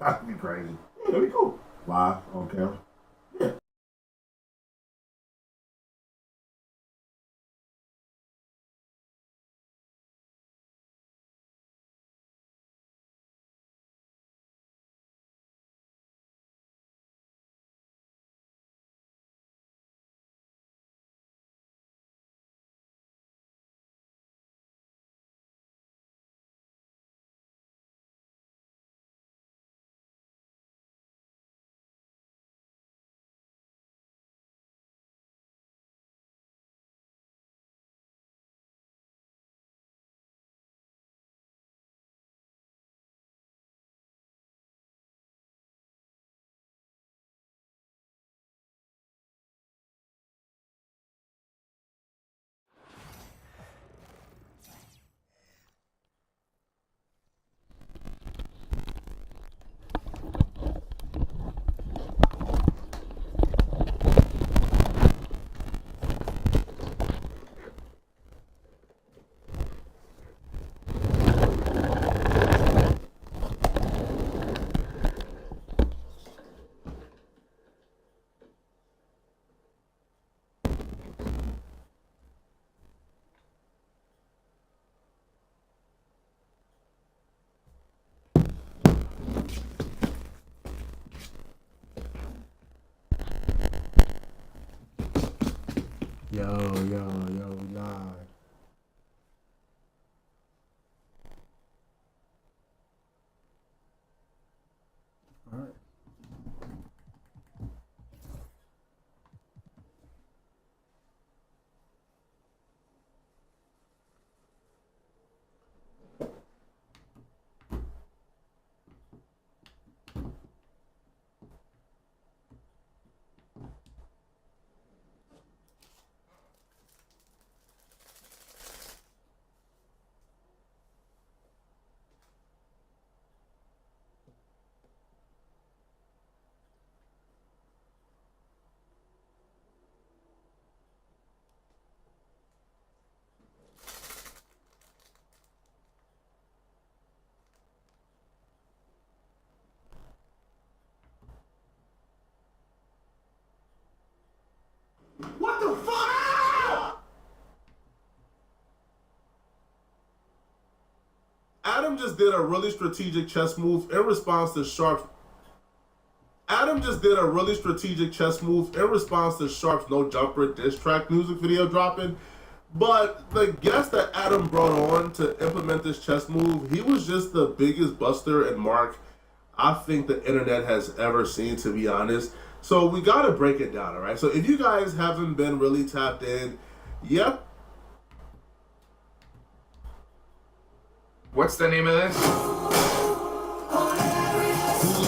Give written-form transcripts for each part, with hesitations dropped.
That'd be crazy. Yeah, that'd be cool. Live on camera. Yeah. Yo, live. All right. What the fuck? Adam just did a really strategic chess move in response to Sharp's. Adam just did a really strategic chess move in response to Sharp's No Jumper diss track music video dropping. But the guest that Adam brought on to implement this chess move, he was just the biggest buster and mark I think the internet has ever seen, to be honest. So we gotta break it down, all right? So if you guys haven't been really tapped in, yep. What's the name of this?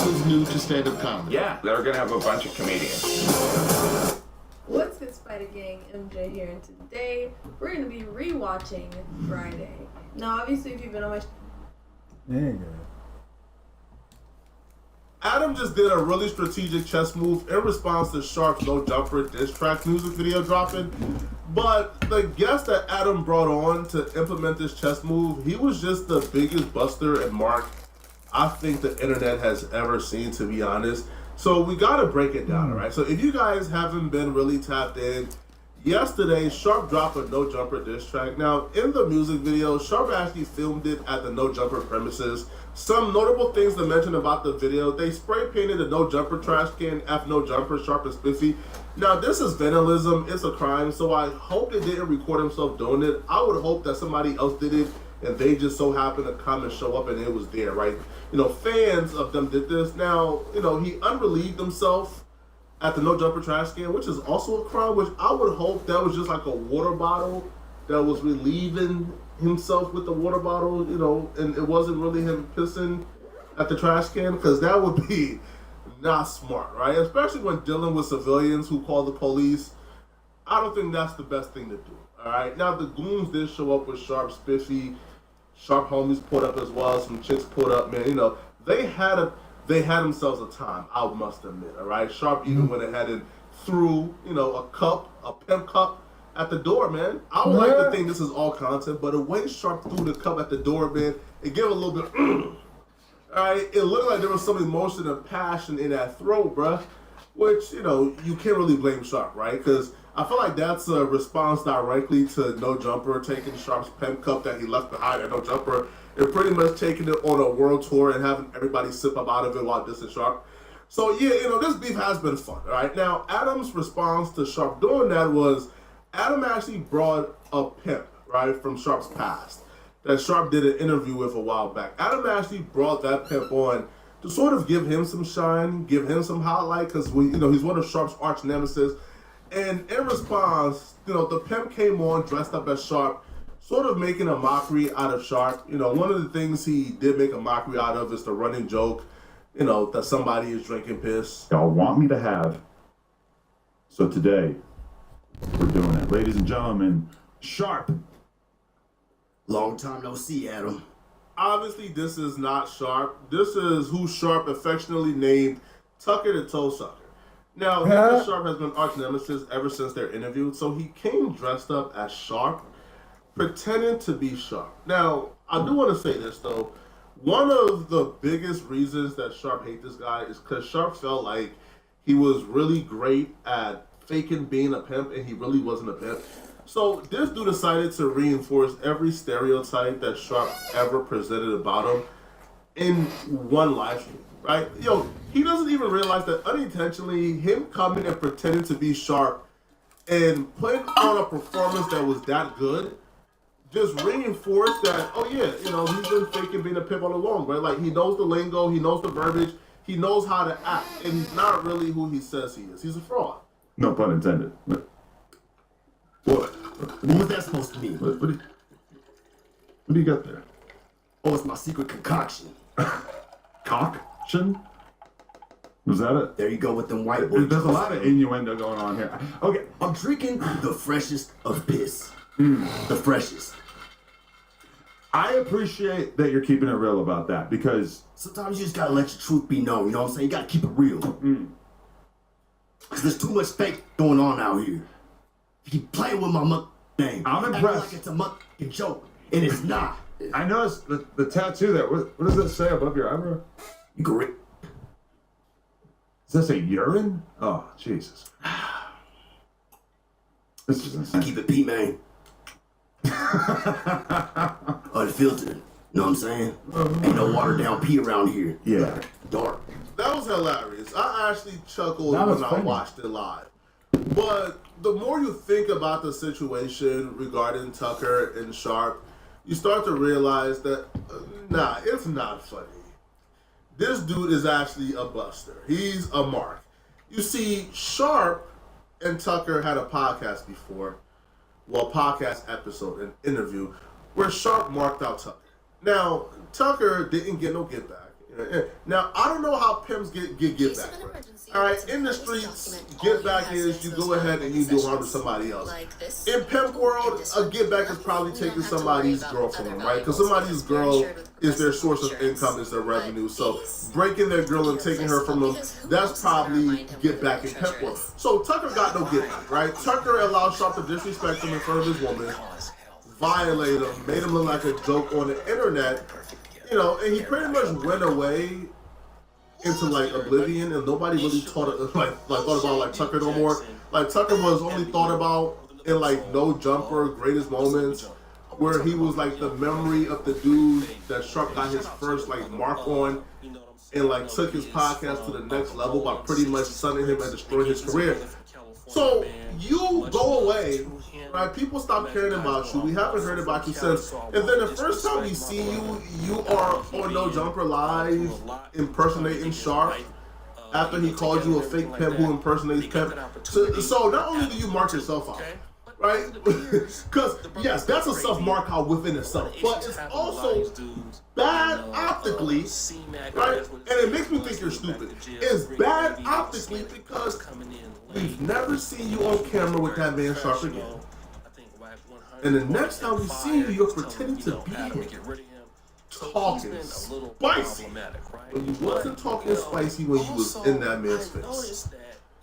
Who's new to stand-up comedy? Yeah, they're gonna have a bunch of comedians. What's good, Spider Gang? MJ here, and today we're gonna be rewatching Friday. Now, obviously, if you've been on my There you go. Adam just did a really strategic chess move in response to Sharp's No Jumper diss track music video dropping. But the guest that Adam brought on to implement this chess move, he was just the biggest buster and mark I think the internet has ever seen, to be honest. So we gotta break it down, all right? So if you guys haven't been really tapped in, yesterday Sharp dropped a No Jumper diss track. Now, in the music video, Sharp actually filmed it at the No Jumper premises. Some notable things to mention about the video: they spray painted a No Jumper trash can F No Jumper, Sharp and Spiffy. Now, this is vandalism, it's a crime, so I hope they didn't record himself doing it. I would hope that somebody else did it and they just so happened to come and show up and it was there, right? You know, fans of them did this. Now, you know, he unrelieved himself at the No Jumper trash can, which is also a crime, which I would hope that was just like a water bottle that was relieving himself with the water bottle, you know, and it wasn't really him pissing at the trash can, because that would be not smart, right? Especially when dealing with civilians who call the police. I don't think that's the best thing to do, all right? Now, the goons did show up with Sharp, Spiffy, Sharp homies put up as well, some chicks put up, man, you know, they had themselves a time, I must admit, all right? Sharp even went ahead and threw, you know, a pimp cup at the door, man. I would like to think this is all content, but the way Sharp threw the cup at the door, man, it gave a little bit, all Alright, it looked like there was some emotion and passion in that throat, bruh. Which, you know, you can't really blame Sharp, right? Because I feel like that's a response directly to No Jumper taking Sharp's pen cup that he left behind at No Jumper and pretty much taking it on a world tour and having everybody sip up out of it while dissing Sharp. So, yeah, you know, this beef has been fun, alright? Now, Adam's response to Sharp doing that was Adam actually brought a pimp, right, from Sharp's past that Sharp did an interview with a while back. Adam actually brought that pimp on to sort of give him some shine, give him some highlight, because he's one of Sharp's arch nemesis. And in response, the pimp came on dressed up as Sharp, sort of making a mockery out of Sharp. One of the things he did make a mockery out of is the running joke, that somebody is drinking piss. Y'all want me to have. So today, we're doing it. Ladies and gentlemen, Sharp. Long time no see, Adam. Obviously, this is not Sharp. This is who Sharp affectionately named Tucker the Toe Sucker. Now, him and Sharp has been arch nemesis ever since their interview, so he came dressed up as Sharp, pretending to be Sharp. Now, I do want to say this, though. One of the biggest reasons that Sharp hates this guy is because Sharp felt like he was really great at faking being a pimp, and he really wasn't a pimp. So this dude decided to reinforce every stereotype that Sharp ever presented about him in one live stream, right? He doesn't even realize that unintentionally, him coming and pretending to be Sharp and putting on a performance that was that good just reinforced that, oh yeah, he's been faking being a pimp all along, right? Like, he knows the lingo, he knows the verbiage, he knows how to act, and he's not really who he says he is. He's a fraud. No pun intended. What? What was that supposed to mean? What do you got there? Oh, it's my secret concoction. Coction? Was that it? There you go with them white boys. There's a lot of innuendo going on here. Okay. I'm drinking the freshest of piss. The freshest. I appreciate that you're keeping it real about that because sometimes you just gotta let your truth be known. You know what I'm saying? You gotta keep it real. Because there's too much fake going on out here. You keep playing with my name. I'm impressed. Like it's a fucking joke, and it's not. I noticed the tattoo there. What does that say above your eyebrow? You can read. Does that say urine? Oh, Jesus. This is insane. Keep it P, man. The filter. You know what I'm saying? Ain't no watered down pee around here. Yeah. Dark. That was hilarious. I actually chuckled That was when I funny. watched it live. But the more you think about the situation regarding Tucker and Sharp, you start to realize that, nah, it's not funny. This dude is actually a buster. He's a mark. You see, Sharp and Tucker had a podcast before, podcast episode, an interview, where Sharp marked out Tucker. Now, Tucker didn't get no get back. Now, I don't know how pimps get back. All right, in the streets, get back is you go ahead and you do harm to somebody else. In pimp world, a get back is probably taking somebody's girl from them, right? Because somebody's girl is their source of income, is their revenue. So breaking their girl and taking her from them, that's probably get back in pimp world. So Tucker got no get back, right? Tucker allowed Sharp to disrespect him in front of his woman, violate him, made him look like a joke on the internet. And he pretty much went away into like oblivion, and nobody really thought about Tucker no more. Like Tucker was only thought about in like No Jumper, Greatest Moments, where he was like the memory of the dude that Sharp got his first like mark on, and like took his podcast to the next level by pretty much sunning him and destroying his career. So you go away, right? People stop caring about you. We haven't heard about you since. And then the first time we see you, you are on No Jumper Live impersonating Sharp after he called you a fake pimp who impersonates pimp. So not only do you mark yourself out, right? Because, yes, that's a self-mark out within itself. But it's also bad optically, right? And it makes me think you're stupid. It's bad optically because we've never seen you on camera with that man Sharp again. And the next time we see you, you're pretending to be him. Talking spicy. When you wasn't talking spicy when you was in that man's face.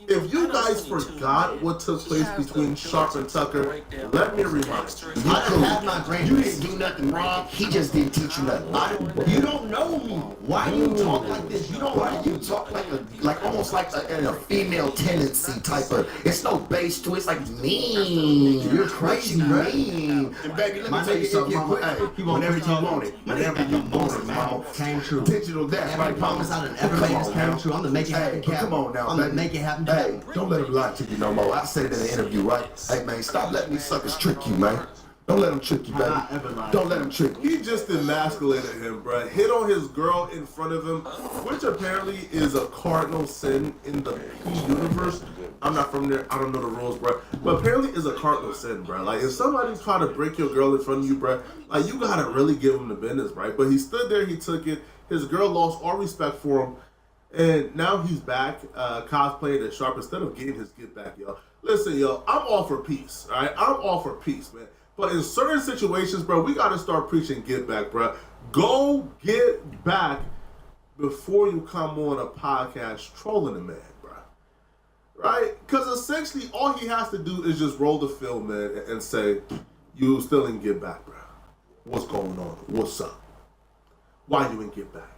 If you guys forgot what took place between Sharp and Tucker, let me remind you. I done had my grade. You didn't do nothing wrong. He just didn't teach you nothing. You don't know me. Why do you talk like this? Why do you talk like almost like in a female tendency type of? It's no base to it. It's like mean. You're crazy, mean. And baby, let me tell you something, mama. Hey, whenever you want it, whenever you want it, mama. Came true. Digital that, right? Promise I done ever made this came true. I'm gonna make it happen. Come on now, I'm gonna make it happen. Hey, don't let him lie to you no more. I said it in the interview, right? Hey man, stop letting these suckers trick you, man. Don't let him trick you, baby. Don't let him trick you. He just emasculated him, bruh. Hit on his girl in front of him, which apparently is a cardinal sin in the P universe. I'm not from there. I don't know the rules, bruh. But apparently is a cardinal sin, bruh. Like, if somebody try to break your girl in front of you, bruh, like, you gotta really give him the business, right? But he stood there, he took it. His girl lost all respect for him. And now he's back cosplaying as Sharp instead of getting his get back, yo. Listen, yo, I'm all for peace, all right? I'm all for peace, man. But in certain situations, bro, we got to start preaching get back, bro. Go get back before you come on a podcast trolling the man, bro. Right? Because essentially all he has to do is just roll the film, man, and say, you still didn't get back, bro. What's going on? What's up? Why you didn't get back?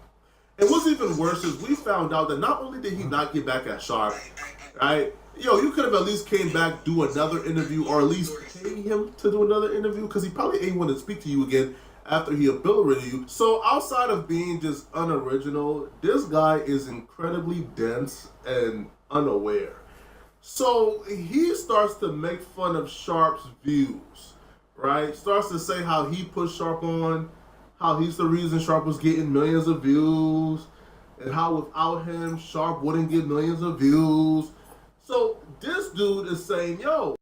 And what's even worse is we found out that not only did he not get back at Sharp, right? Yo, you could have at least came back, do another interview, or at least pay him to do another interview, because he probably ain't want to speak to you again after he obliterated you. So outside of being just unoriginal, this guy is incredibly dense and unaware. So he starts to make fun of Sharp's views, right? Starts to say how he put Sharp on, how he's the reason Sharp was getting millions of views, and how without him, Sharp wouldn't get millions of views. So this dude is saying, yo,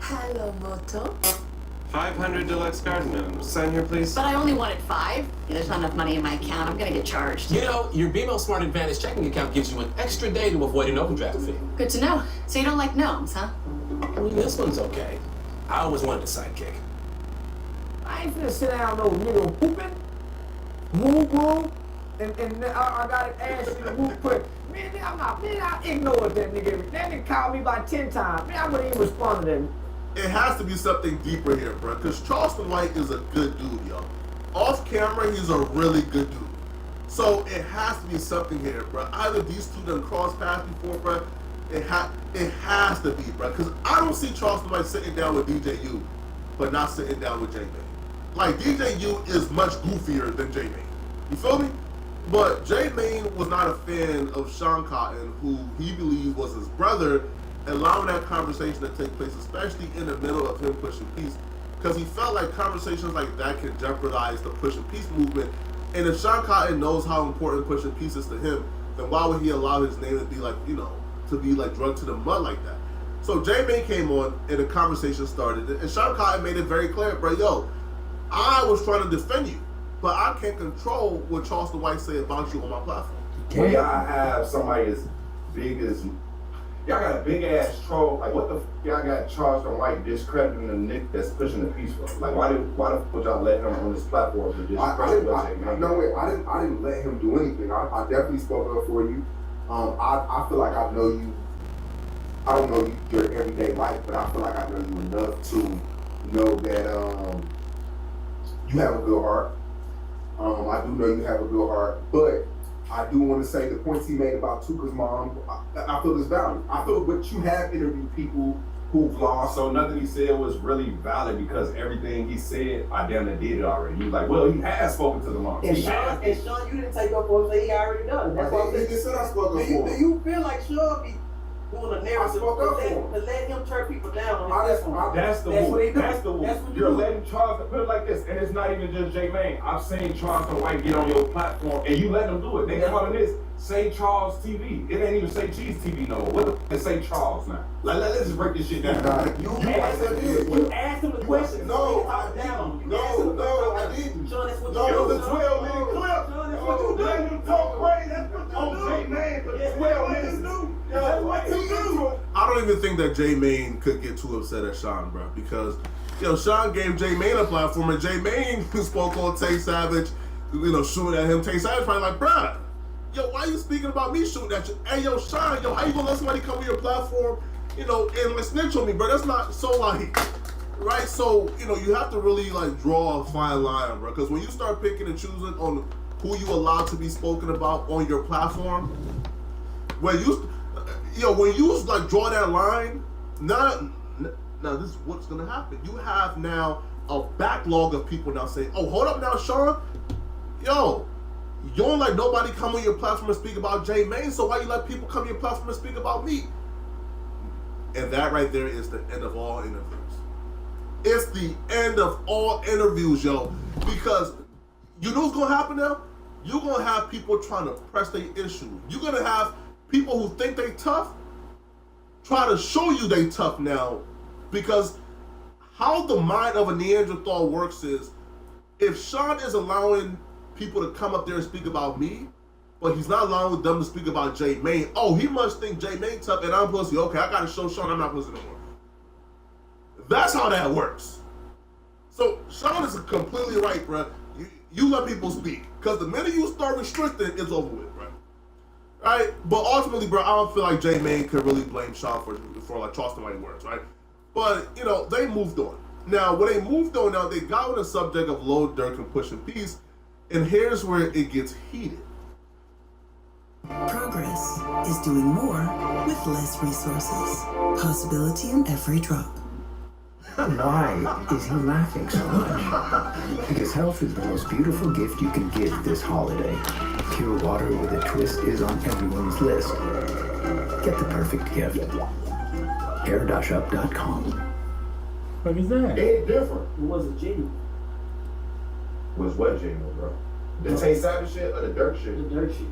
Hello, Moto. 500 deluxe garden gnomes. Sign here, please. But I only wanted 5. There's not enough money in my account. I'm gonna get charged. You know, your BMO Smart Advantage checking account gives you an extra day to avoid an overdraft fee. Good to know. So you don't like gnomes, huh? I mean, this one's okay. I always wanted a sidekick. I ain't finna sit down no nigga pooping, woo, and I gotta ask you to whoop quick. Man, I ignored that nigga. That nigga called me about 10 times. Man, I wouldn't even respond to that. It has to be something deeper here, bro. Because Charleston White is a good dude, yo. Off camera, he's a really good dude. So it has to be something here, bro. Either these two done cross paths before, bro. It has to be, bro. Because I don't see Charleston White sitting down with DJU, but not sitting down with J-Mane. Like, DJU is much goofier than J-Mane. You feel me? But J-Mane was not a fan of Sean Cotton, who he believes was his brother, allowing that conversation to take place, especially in the middle of him pushing peace, because he felt like conversations like that can jeopardize the pushing peace movement. And if Sean Cotton knows how important pushing peace is to him, then why would he allow his name to be like, you know, to be like drugged to the mud like that? So J-Mane came on and the conversation started, and Sean Cotton made it very clear, bro, yo, I was trying to defend you, but I can't control what Charleston White say about you on my platform. When y'all have somebody as big as y'all got a big ass troll, like what the y'all got Charleston White discrediting the Nick that's pushing the peace for? Like why the fuck would y'all let him on this platform to discredit what J-Mane? No way, I didn't let him do anything. I definitely spoke up for you. I feel like I know you. I don't know your everyday life, but I feel like I know you enough to know that you have a good heart. I do know you have a good heart, but I do want to say the points he made about Tuka's mom, I feel is valid. I feel, but you have interviewed people who've lost. So nothing he said was really valid because everything he said, I damn near did it already. He was like, well, he has spoken to the mom. And Sean, you didn't take up for him, so he already done it. That's why he said I spoke up for him. Do you feel like Sean be doing a narrative to let him turn people down on his platform? That's the That's move. what he do. That's the move. That's what You're you do. letting Charleston put it like this, and it's not even just J-Mane. I've seen Charleston White get on your platform, and you let them do it. They calling this Say Charles TV. It ain't even Say Cheese TV no more. What the f is Say Charles now? Like, let's just break this shit down. You asked him the question. No, I didn't. I didn't. Sean, that's what No, you it do. was a 12-minute clip. Sean, that's what you do. Let him talk crazy. That's what you do. J-Mane for 12 minutes. That's what you do. I don't even think that J-Mane could get too upset at Sean, bro, because, you know, Sean gave J-Mane a platform, and J-Mane spoke on Tay Savage, you know, shooting at him. Tay Savage probably like, bruh, yo, why you speaking about me shooting at you? Hey, yo, Sean, yo, how you gonna let somebody come to your platform, you know, and like snitch on me, bro? That's not so like, right? So, you know, you have to really like draw a fine line, bro, because when you start picking and choosing on who you allow to be spoken about on your platform, when you like draw that line, now this is what's gonna happen. You have now a backlog of people now saying, oh, hold up now, Sean, yo, you don't let nobody come on your platform and speak about J-Mane, so why you let people come on your platform and speak about me? And that right there is the end of all interviews. It's the end of all interviews, yo, because you know what's gonna happen now? You're gonna have people trying to press their issue. You're gonna have people who think they tough try to show you they tough now, because how the mind of a Neanderthal works is, if Sean is allowing people to come up there and speak about me, but he's not allowing them to speak about J-Mane, oh, he must think J-Mane tough and I'm pussy. Okay, I gotta show Sean I'm not pussy no more. That's how that works. So Sean is completely right, bro. You let people speak, because the minute you start restricting, it's over with, bro. Right? But ultimately, bro, I don't feel like J-Mane could really blame Sean for like Charleston White words, right? But, you know, they moved on. Now, when they moved on, now they got on the subject of Lil Durk and pushing peace, and here's where it gets heated. Progress is doing more with less resources. Possibility in every drop. Why is he laughing so much? Because health is the most beautiful gift you can give this holiday. Pure water with a twist is on everyone's list. Get the perfect gift. Air-up.com. What is that? It's different. It wasn't genuine. Was what genuine, bro? The Tay Savage shit or the Dirk shit? The dirt shit.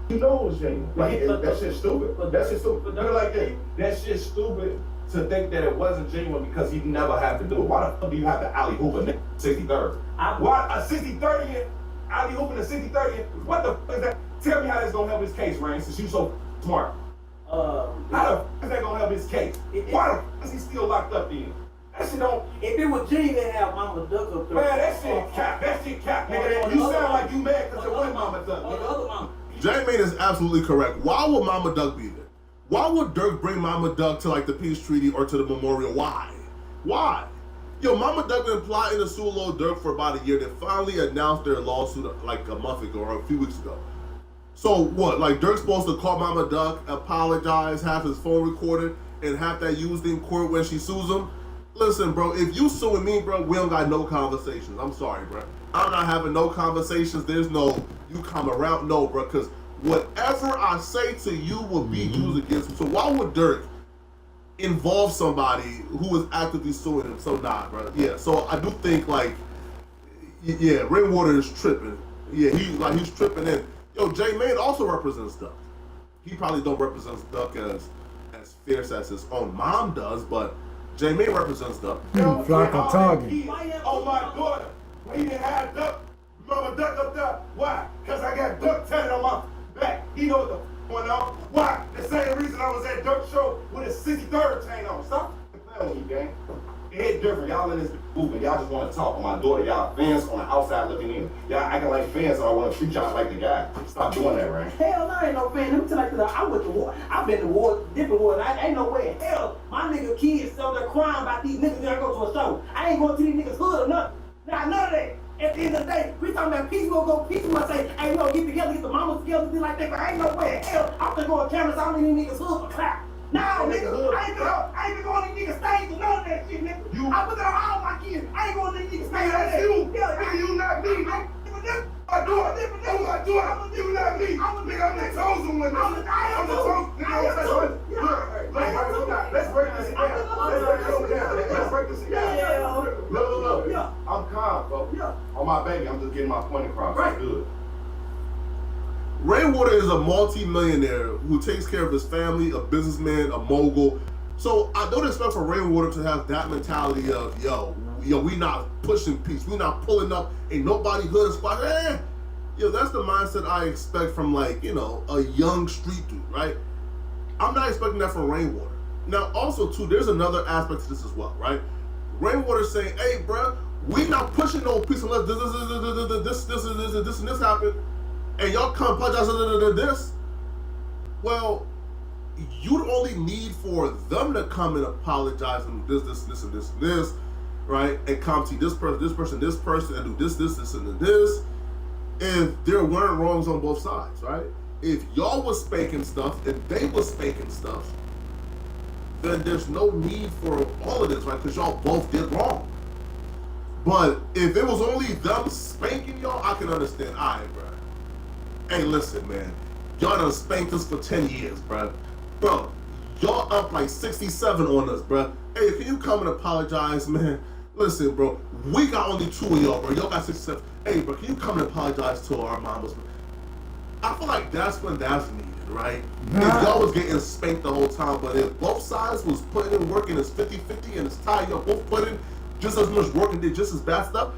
You know it was genuine. Like, But that shit's stupid. That shit's stupid. You're like, that shit's stupid to think that it wasn't genuine because he never had to do it. Why the fuck do you have to alley hoop a nigga 63rd? Why a 60-30 alley hooping a 60-30? What the fuck is that? Tell me how that's gonna help his case, Rain, since you so smart. How the fuck is that gonna help his case? Why the fuck is he still locked up then? That shit don't. If it was G, they have Mama Duck up there. Man, that shit cap. That shit cap, nigga. You sound like you mad because it wasn't Mama Duck. Or the other mama. J-Mane is absolutely correct. Why would Mama Duck be there? Why would Dirk bring Mama Duck to like the peace treaty or to the memorial? Why? Why? Yo, Mama Duck been plotting to sue Lil Durk for about a year. They finally announced their lawsuit like a month ago or a few weeks ago. So what? Like Dirk's supposed to call Mama Duck, apologize, have his phone recorded, and have that used in court when she sues him? Listen, bro, if you suing me, bro, we don't got no conversations. I'm sorry, bro. I'm not having no conversations. There's no, you come around, no, bro, because whatever I say to you will be used against me. So why would Dirk involve somebody who is actively suing him? So nah, bro. Yeah, so I do think, like, yeah, Rainwater is tripping. Yeah, he's tripping in. Yo, J-Mane also represents Duck. He probably don't represent Duck as fierce as his own mom does, but J-Mane represents Duck. Flock on target. Oh my daughter, he didn't have Duck, Mama Duck up there. Why? Because I got Duck tatted on my back. He know what the f going on. Why? The same reason I was at Duck's show with his 63rd chain on. Stop playing with me, gang. It ain't different. Y'all in this movement. Y'all just want to talk on my daughter. Y'all fans on the outside looking in. Y'all acting like fans, so I want to treat y'all like the guy. Stop doing that, right? Hell no, I ain't no fan. Let me tell you, I went to war. I've been to war, different wars. I ain't no way in hell. My nigga kids so they're crying about these niggas when I go to a show. I ain't going to these niggas hood or nothing. Nah, none of that. At the end of the day, we talking about peace, we'll go peace. We gonna say, hey, we gonna get together, get the mamas together, things like that. But I ain't no way in hell. I'm gonna go on cameras, I don't need niggas hood for clap. Nah, nigga, I ain't been going to these niggas stages or none of that shit, nigga. I put that on all my kids. I ain't going to these niggas stages. That's you. Yeah, you not me, nigga. I do it. Oh, I do it. You not me. I'm the chosen one. I'm the chosen. Let's break this down. Let's break this down. Look. Yeah. I'm calm, bro. Yeah. On my baby, I'm just getting my point across. Right. Good. Rainwater is a multi-millionaire who takes care of his family, a businessman, a mogul. So I don't expect for Rainwater to have that mentality of, yo, we not pushing peace, we not pulling up, ain't nobody hood squad. Yo, that's the mindset I expect from, like, you know, a young street dude, right? I'm not expecting that from Rainwater. Now, also, too, there's another aspect to this as well, right? Rainwater's saying, hey, bruh, we not pushing no peace unless this and this happen. And y'all come apologize this. Well, you'd only need for them to come and apologize and do this, right? And come to this person, and do this, and this. If there weren't wrongs on both sides, right? If y'all was spanking stuff and they was spanking stuff, then there's no need for all of this, right? Because y'all both did wrong. But if it was only them spanking y'all, I can understand. All right, bro. Hey, listen, man. Y'all done spanked us for 10 years, bro. Bro, y'all up like 67 on us, bro. Hey, can you come and apologize, man? Listen, bro, we got only 2 of y'all, bro. Y'all got 67. Hey, bro, can you come and apologize to our mamas? I feel like that's when that's needed, right? If y'all was getting spanked the whole time, but if both sides was putting in work and it's 50-50 and it's tied, y'all both put in just as much work and did just as bad stuff,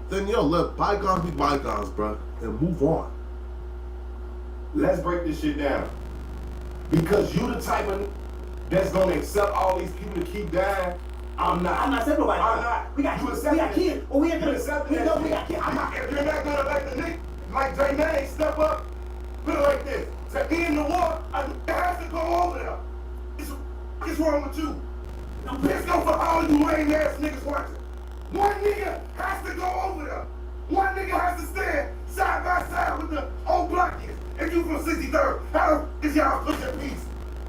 then, yo, let bygones be bygones, bro, and move on. Let's break this shit down. Because you the type of that's gonna accept all these people to keep dying. I'm not. I'm not accepting nobody. I'm not. We got kids. Well, we ain't gonna accept it. We got kids. I'm not. If you're not gonna let the nigga like J-Mane step up, put it like this. To end the war, I have to go over there. What's wrong with you? Let's go for all you lame ass niggas watching. One nigga has to go over there. One nigga has to stand side by side with the old block kids. If you from 63rd, how is y'all pushing peace?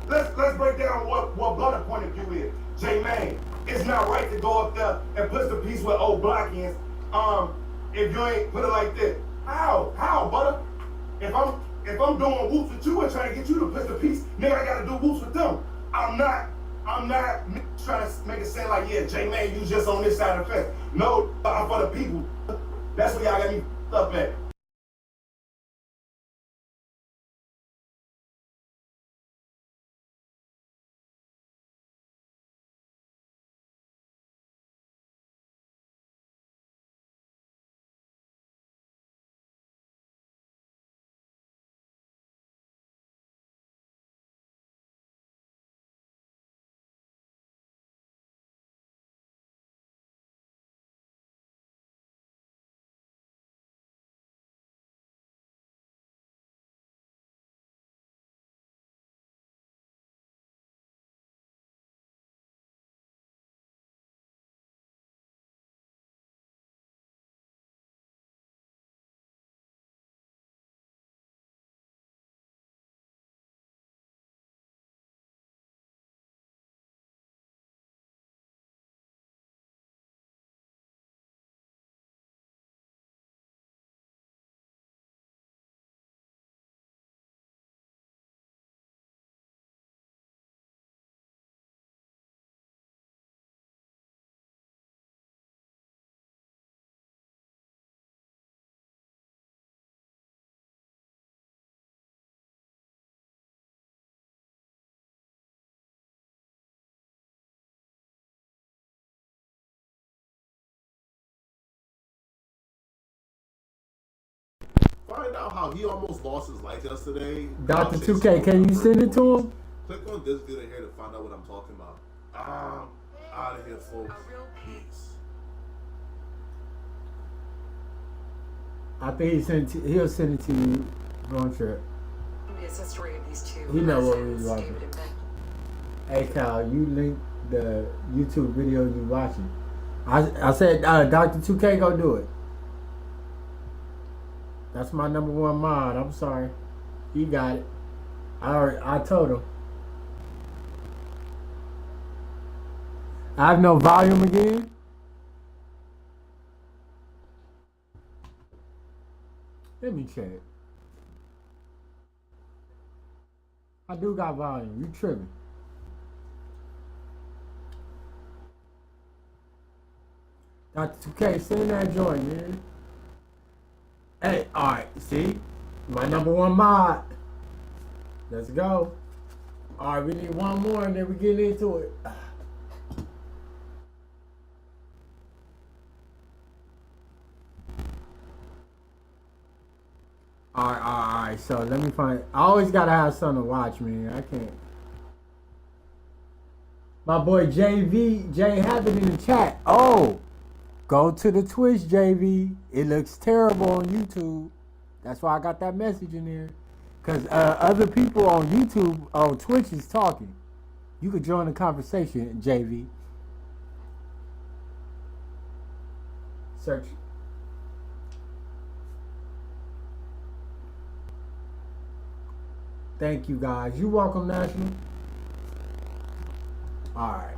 Let's break down what Blood's point of view is. J-Mane, it's not right to go up there and push the peace with old blockians. If you ain't put it like this. How, butter? If I'm doing whoops with you and trying to get you to push the peace, nigga, I gotta do whoops with them. I'm not trying to make it sound like, yeah, J-Mane, you just on this side of the fence. No, I'm for the people. That's where y'all got me up at. find out how he almost lost his life yesterday. Dr. 2K, can you send it to him? Click on this video here to find out what I'm talking about. Out of here, folks. Peace. I think he'll send it to you on trip. It's a story of these two. He know what we was watching. Hey Cal, you link the YouTube video you watching. I said Dr. 2K go do it. That's my #1 mod. I'm sorry. He got it. I told him. I have no volume again. Let me check. I do got volume. You tripping. Dr. 2K, send that joint, man. Hey, alright, see? My #1 mod. Let's go. Alright, we need one more and then we get into it. Alright, so let me find. I always gotta have something to watch, man. I can't. My boy JV, Jay, have it in the chat. Oh, go to the Twitch, JV. It looks terrible on YouTube. That's why I got that message in there. Because other people on YouTube, on Twitch is talking. You could join the conversation, JV. Search. Thank you, guys. You welcome, National. All right.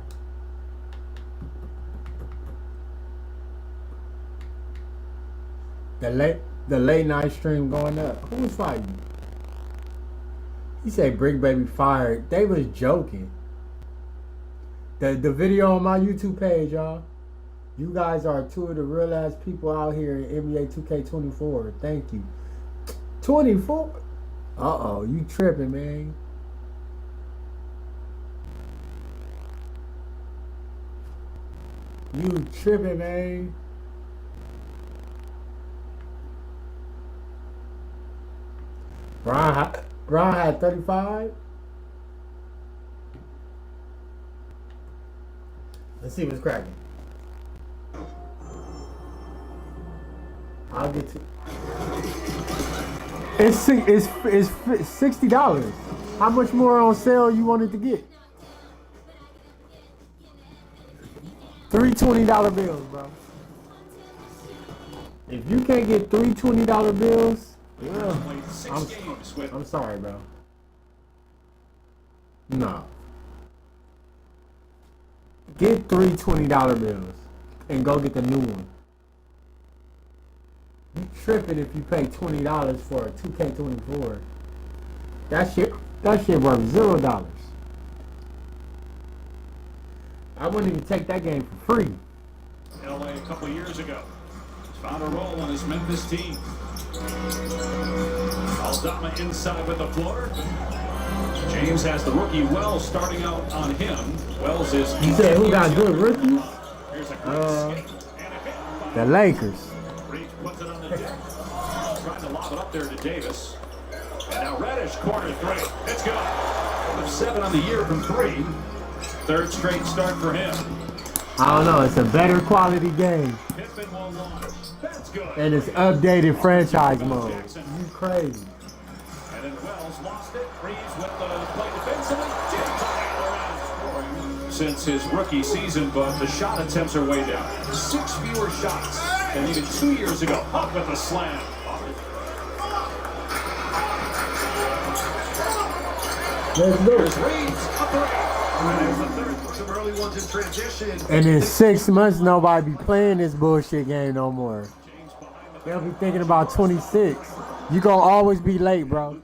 The late night stream going up. Who was fighting? He said Brick Baby fired. They was joking. The video on my YouTube page, y'all. You guys are two of the real ass people out here in NBA 2K24. Thank you. 24? Uh-oh, you tripping, man. You tripping, man. Brian had 35. Let's see what's cracking. I'll get to. It's $60. How much more on sale you wanted to get? 3 $20 bills, bro. If you can't get 3 $20 bills, well, I'm sorry, bro. No. Get 3 $20 bills and go get the new one. You tripping if you pay $20 for a 2K24. That shit worth $0. I wouldn't even take that game for free. LA a couple years ago. Found a role on his Memphis team. Aldama inside with the floor. James has the rookie Wells starting out on him. Wells is. You said who got good rookies? Here's a the Lakers. Reach puts it on the deck. Trying to lob it up there to Davis. And now Reddish, corner three. It's good. 7 on the year from 3. Third straight start for him. I don't know. It's a better quality game. Pittman will launch. That's good. And it's updated franchise mode. You crazy. And then Wells lost it. Reeves with the play defensively. James around scoring since his rookie season, but the shot attempts are way down. 6 fewer shots than even 2 years ago. Up with a slam. Let's go. Here's Reeves. Up 3. And there's the third. Some early ones in transition. And in 6 months, nobody be playing this bullshit game no more. They'll be thinking about 26. You gonna always be late, bro.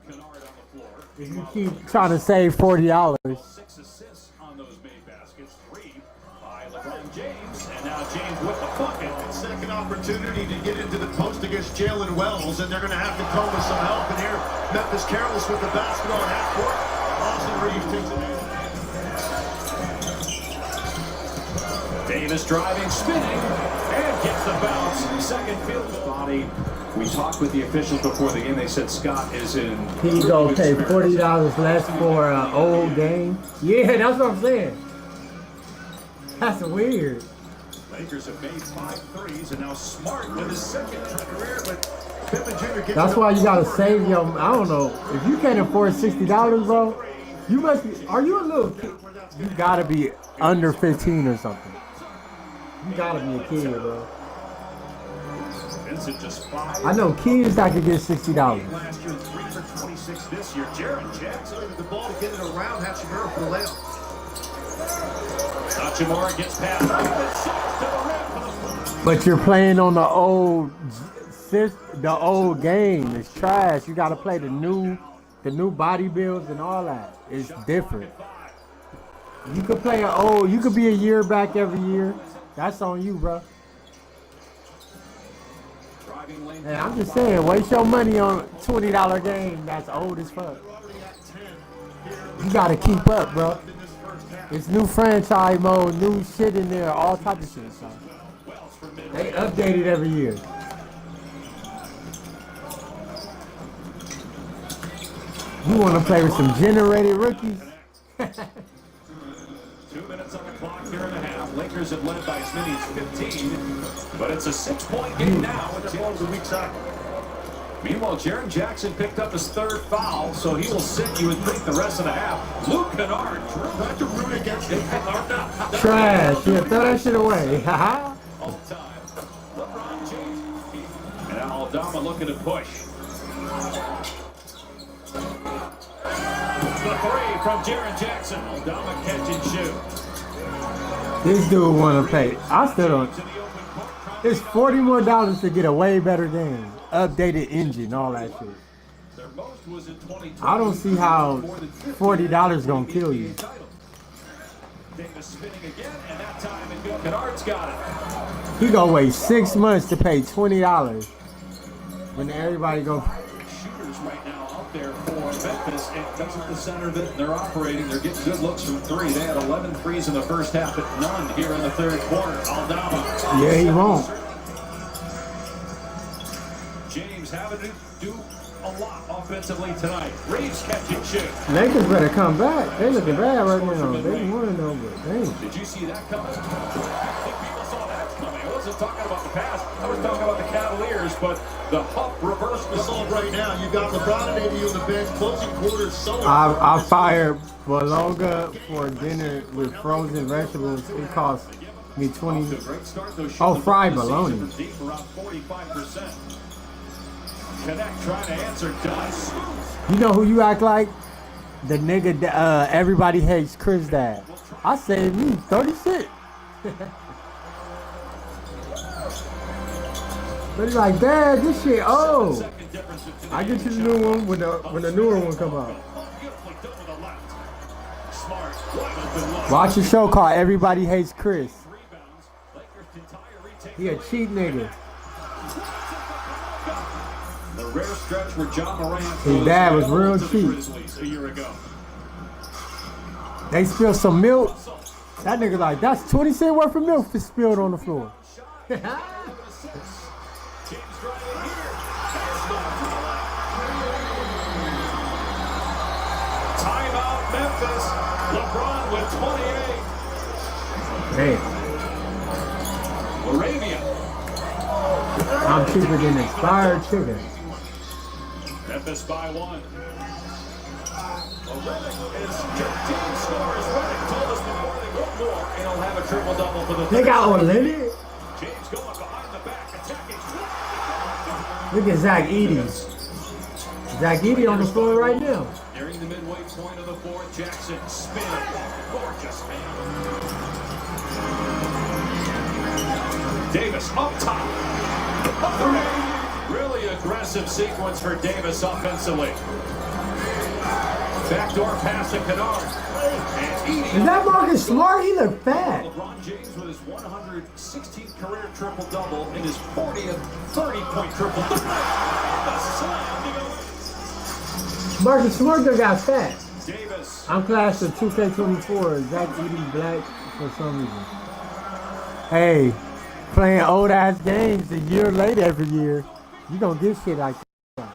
If you keep trying to save $40. 6 assists on those made baskets. 3 by LeBron James. And now James with the bucket. Second opportunity to get into the post against Jalen Wells, and they're going to have to come with some help. And here, Memphis careless with the basketball on half court. Austin Reeves takes it in. Davis driving, spinning, and gets the bounce. Second field body. We talked with the officials before the game. They said Scott is in. He go pay $40 less for an old game. Yeah, that's what I'm saying. That's weird. Lakers have made 5 threes and now Smart with his second career, but Pippen Jr. gets That's why you gotta save your. I don't know if you can't afford $60, bro. You must be. Are you a little kid? You gotta be under 15 or something. You gotta be a kid, bro. Vincent just 5. I know kids that could get $60. Last year, 3 for 26 this year. Jaren Jackson with the ball to get it around Hachimura for the layup. Hachimura gets past. But you're playing on the old game. It's trash. You gotta play the new body builds and all that. It's different. You could play you could be a year back every year. That's on you, bro. Hey, I'm just saying, waste your money on $20 game that's old as fuck. You gotta keep up, bro. It's new franchise mode, new shit in there, all type of shit. So they update it every year. You want to play with some generated rookies? 2 minutes on the clock here in the half. Lakers have led by as many as 15, but it's a 6-point game now with the ball to the weak side. Meanwhile, Jaren Jackson picked up his 3rd foul, so he will sit, you would think, the rest of the half. Luke Kennard, not to root against him. Trash. Yeah, throw that shit away. All time. LeBron James. And now Aldama looking to push. The 3 from Jaren Jackson. Aldama catch and shoot. This dude want to pay. I still don't. It's $40 more to get a way better game. Updated engine, all that shit. I don't see how $40 gonna kill you. Davis spinning again, and that time Kennard's got it. He gonna wait 6 months to pay $20 when everybody go. Shooters right now out there for Memphis, and that's at the center of it. They're operating. They're getting good looks from 3. They had 11 threes in the first half, but none here in the 3rd quarter. Aldama. Yeah, he won't. James having to do a lot offensively tonight. Reeves catch and shoot. Lakers better come back. They looking bad right now. They won over. Dang. Did you see that coming? I think people saw that coming. I wasn't talking about the pass. I was talking about the Cavaliers, but the Huff reverse assault right now. You got LeBron and AD on the bench, closing quarters. I fired Bologna for dinner with frozen vegetables. It cost me 20. Oh, fried bologna. Deep around 45%. Connect trying to answer does. You know who you act like? The nigga everybody hates Chris dad. I saved me 36. But he's like, Dad, this shit old. I get you the new one when the newer one come out. Watch a show called Everybody Hates Chris. He a cheat nigga. The rare stretch where John Morant his dad was real cheap. A year ago. They spilled some milk. That nigga like, that's 20 cents worth of milk spilled on the floor. Timeout Memphis. LeBron with 28. Hey. Arabia. I'm cheaper than expired chicken. Memphis by 1. Redick is 15 scores. Redick told us before they go more, and he'll have a triple-double for the They got Olenek. James going behind the back, attacking. Look at Zach Edey. Zach Edey on the floor right now. Nearing the midway point of the 4th, Jackson spin. Gorgeous man. Davis up top. Really aggressive sequence for Davis offensively. Backdoor pass to Kennard. And Edey. Is that Marcus Smart? He look fat. LeBron James with his 116th career triple-double and his 40th 30-point triple-double. Marcus Smart done got fat. Davis. I'm class of 2K24. Zach Edey black for some reason. Hey, playing old ass games a year later every year, you gonna get shit like that.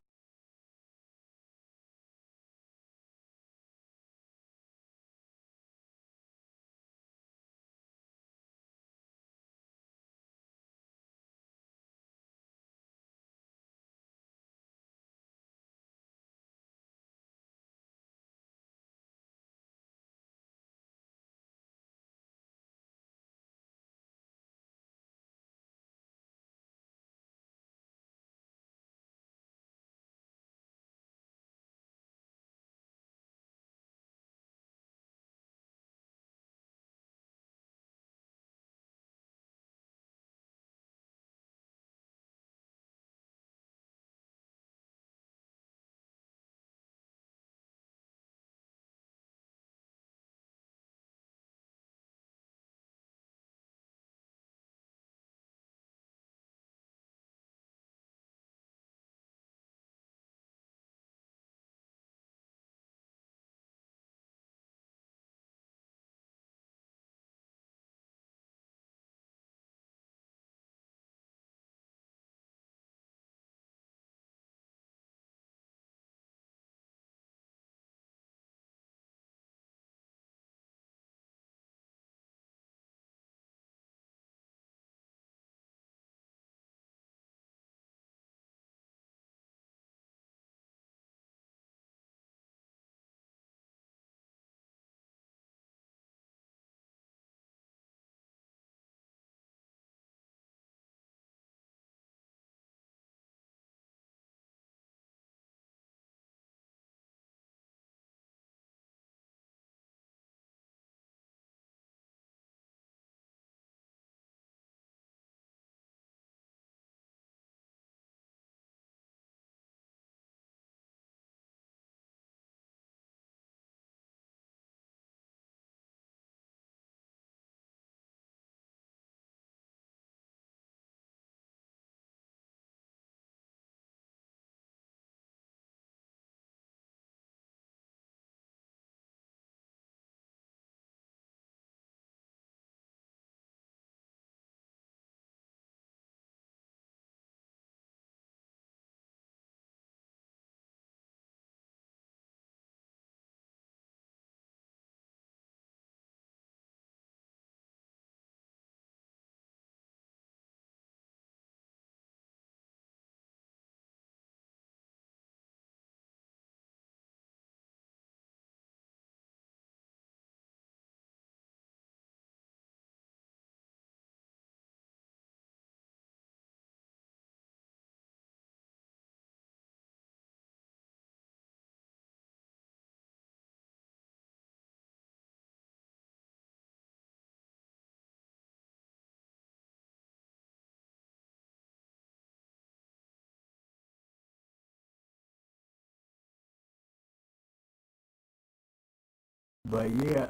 But yeah,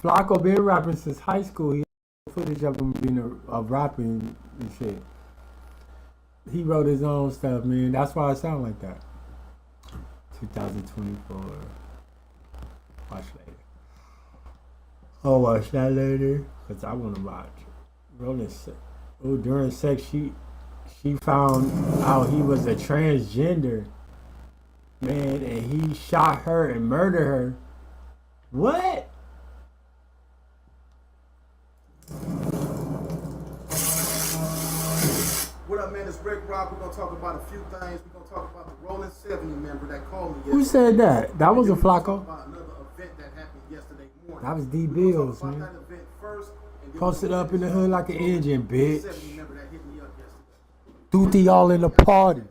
Flacco been rapping since high school. He had footage of him being a rapping and shit. He wrote his own stuff, man. That's why it sound like that. 2024. Watch later. I'll watch that later because I want to watch. Rolling. Oh, during sex, she found out he was a transgender man, and he shot her and murdered her. What? What up, man? It's Rick Rock. We're going to talk about a few things. We're going to talk about the Rolling 70 member that called me. Who said that? That wasn't Flacco. About another event that happened yesterday morning. That was D Bills, man. That event first, Posted up in the hood like an engine, bitch. 70 member that hit me up yesterday. Duty all in the party.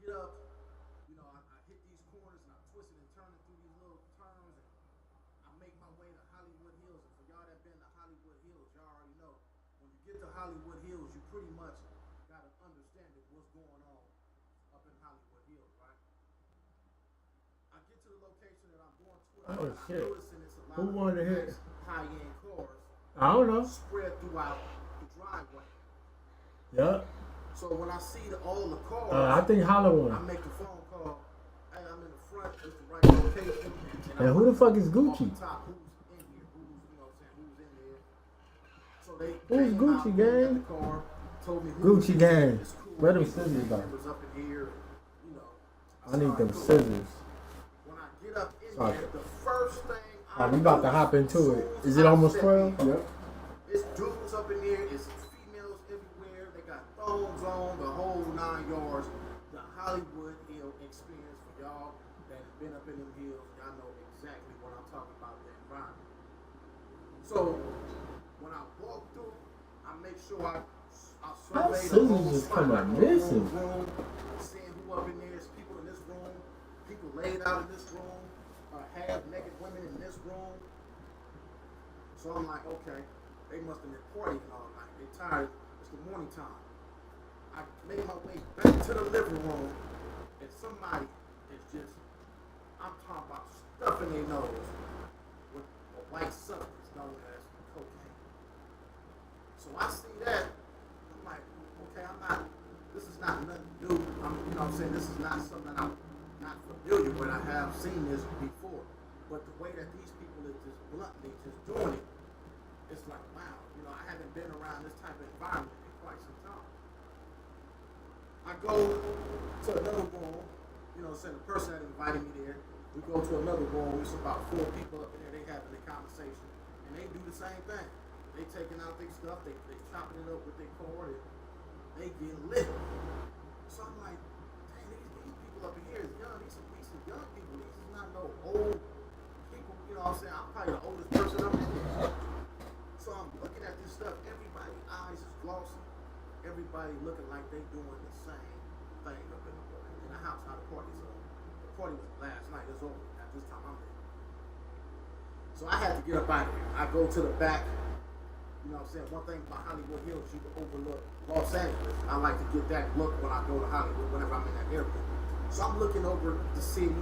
Get up, I hit these corners and I twisted and turned through these little turns and I make my way to Hollywood Hills. And for y'all that been to Hollywood Hills, y'all already know when you get to Hollywood Hills, you pretty much got an understanding what's going on up in Hollywood Hills. the location that I'm going to, Oh, I'm shit. noticing it's a lot Who of wanted to hit? nice high-end cars I don't know. spread throughout the driveway. Yup. So when I see all the cars, I think Hollow I won. make a phone call. Hey, I'm in the front. It's the right location. And who the fuck is Gucci? Off the top, who's in here? Who's, you know what I'm saying? Who's in there? So they Who's came Gucci out, looked gang? at the car, told me who Gucci gang. is cool. Where them People, scissors are? members up in here, you know. I need them Cool. scissors. When I get up in Okay. there, the first thing Oh, we about to hop into it. Is it almost 12? Yep. It's dudes up in there, it's females everywhere. They got thongs on, the whole 9 yards. The Hollywood Hill experience for y'all that have been up in them hills. Y'all know exactly what I'm talking about, that environment. So when I walk through, I make sure I How survey the scissors whole just spot. come I out go room, missing? seeing who up in there. There's people in this room, people laid out in this room, half naked women in this room. So I'm like, okay, they must have been partying all night. They tired. It's the morning time. I made my way back to the living room, and somebody is just, I'm talking about stuffing their nose with a white substance known as cocaine. So I see that, I'm like, okay, this is not nothing new. You know what I'm saying? This is not something I'm not familiar with. I have seen this before. But the way that these people are just bluntly just doing it, it's like, wow, you know, I haven't been around this type of environment in quite some time. I go to another room, you know, saying the person that invited me there, we go to another room, it's about 4 people up in there, they having a conversation, and they do the same thing. They taking out their stuff, they chopping it up with their cord, and they get lit. So I'm like, dang, these people up in here is young, these some young people, these is not no old people, you know what I'm saying? I'm probably the oldest person up in here. So I'm looking at this stuff, everybody's eyes is glossy, everybody looking like they doing the same thing up in the house, how the party's over. The party was last night, it's over at this time I'm there. So I had to get up out of here. I go to the back, you know what I'm saying? One thing about Hollywood Hills, you can overlook Los Angeles. I like to get that look when I go to Hollywood, whenever I'm in that area. So I'm looking over the city,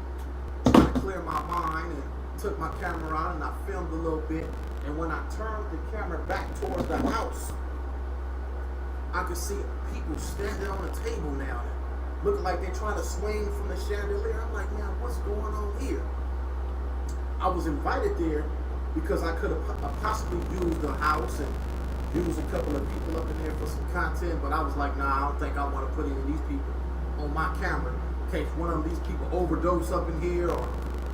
trying to clear my mind, and took my camera out and I filmed a little bit. And when I turned the camera back towards the house, I could see people standing on the table now, looking like they're trying to swing from the chandelier. I'm like, man, what's going on here? I was invited there because I could have possibly used the house and used a couple of people up in there for some content, but I was like, nah, I don't think I want to put any of these people on my camera in case one of these people overdose up in here, or,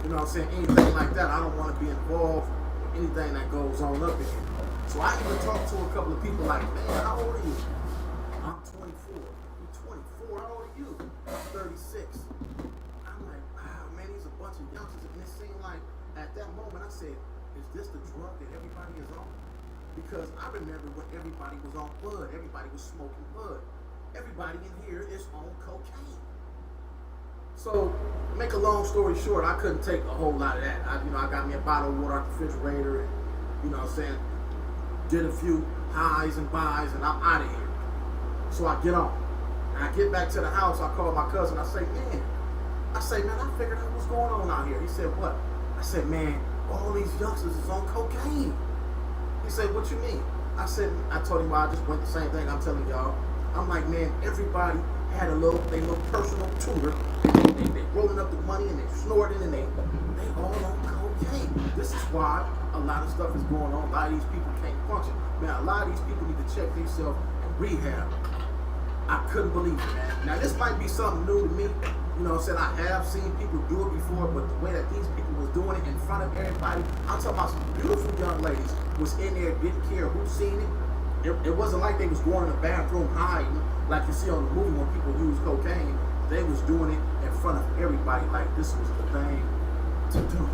you know what I'm saying, anything like that. I don't want to be involved with anything that goes on up in here. So I even talked to a couple of people like, man, how old are you? I'm 24. You're 24? How old are you? I'm 36. I'm like, wow, man, these a bunch of youngsters. And it seemed like at that moment I said, is this the drug that everybody is on? Because I remember when everybody was on bud, everybody was smoking bud. Everybody in here is on cocaine. So, make a long story short, I couldn't take a whole lot of that. I got me a bottle of water out the refrigerator, and, you know what I'm saying, did a few highs and buys, and I'm out of here. So I get on. And I get back to the house, I call my cousin, I say, man, I figured out what's going on out here. He said, what? I said, man, all these youngsters is on cocaine. He said, what you mean? I told him, well, I just went the same thing I'm telling y'all. I'm like, man, everybody had a little personal tutor. They rolling up the money and they snorting and they all on cocaine. This is why a lot of stuff is going on. A lot of these people can't function. Man, a lot of these people need to check themselves and rehab. I couldn't believe it, man. Now, this might be something new to me. You know what I'm saying? I have seen people do it before, but the way that these people was doing it in front of everybody, I'm talking about some beautiful young ladies was in there, didn't care who seen it. It wasn't like they was going in the bathroom hiding, like you see on the movie when people use cocaine. They was doing it in front of everybody like this was the thing to do.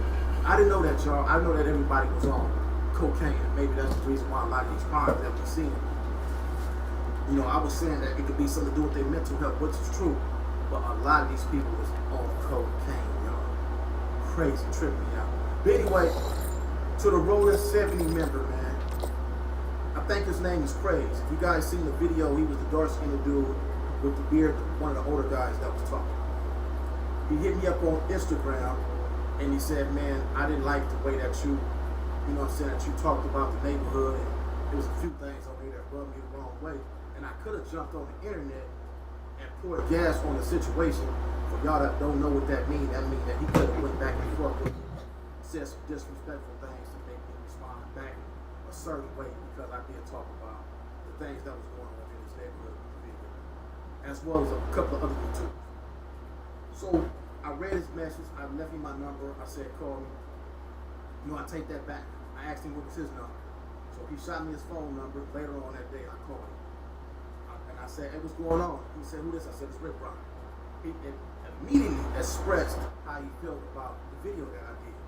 I didn't know that, y'all. I know that everybody was on cocaine. Maybe that's the reason why a lot of these crimes that we see. You know, I was saying that it could be something to do with their mental health, which is true. But a lot of these people was on cocaine, y'all. Crazy, tripping me out. But anyway, to the Roller 70 member, man. I think his name is Crazy. If you guys seen the video, he was the dark-skinned dude with the beard, one of the older guys that was talking. He hit me up on Instagram, And he said, man, I didn't like the way that you know what I'm saying, that you talked about the neighborhood, and there was a few things on there that rubbed me the wrong way. And I could have jumped on the internet and poured gas on the situation. For y'all that don't know what that means that he could have went back and forth with me, said some disrespectful things to make me respond back a certain way, because I did talk about the things that was going on in this neighborhood, as well as a couple of other YouTubers. So I read his message, I left him my number, I said, call me. You know, I take that back. I asked him what was his number. So he shot me his phone number. Later on that day, I called him. And I said, hey, what's going on? He said, who this? I said, it's Rick Brown. He immediately expressed how he felt about the video that I did.